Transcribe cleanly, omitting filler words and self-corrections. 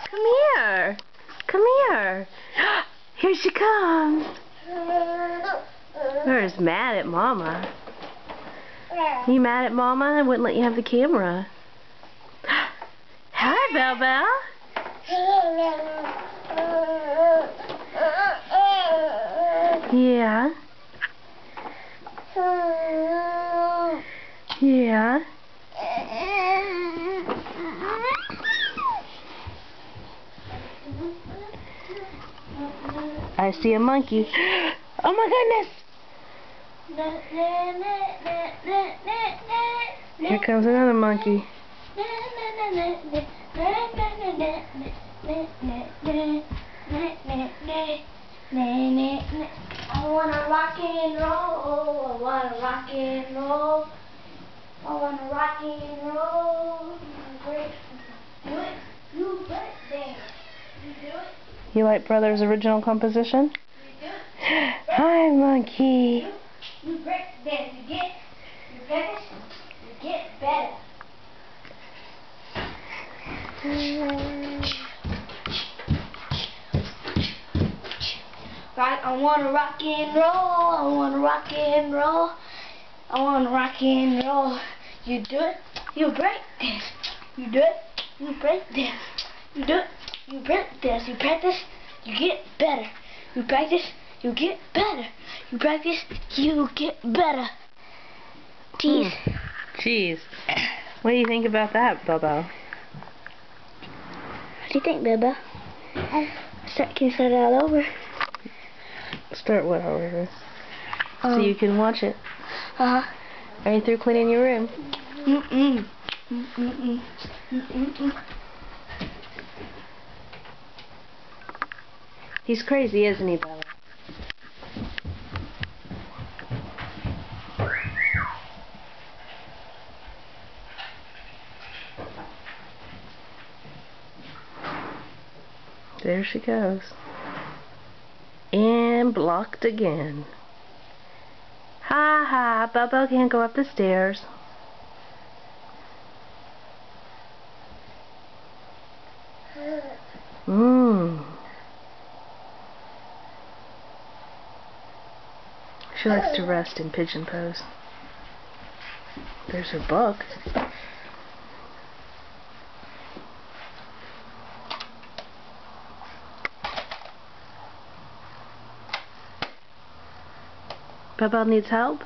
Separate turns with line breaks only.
Come here. Come here. Here she comes. Bear's mad at Mama. You mad at Mama? I wouldn't let you have the camera. Hi, Belle Belle. Yeah. Yeah. I see a monkey. Oh my goodness! Here comes another monkey.
I wanna rock and roll. I wanna rock and roll. I wanna rock and roll. Do it. You break dance. You do it.
You like Brother's original composition?
You do it.
Hi, monkey.
You break dance. You finish. You get better. Right, I wanna rock and roll. I wanna rock and roll. I wanna rock and roll. You do it. You break dance. You do it. You break dance. You do it. You break dance. You practice. You get better. You practice. You get better. You practice. You get better. Jeez.
Jeez. What do you think about that, Bobo?
What do you think, Bobo? Can you start it all over?
Start what over? So you can watch it.
Are
you through cleaning your room? He's crazy, isn't he, Bella? There she goes. And blocked again. Ha ha, Bobo can't go up the stairs. She likes to rest in pigeon pose. There's her book. Bobo needs help?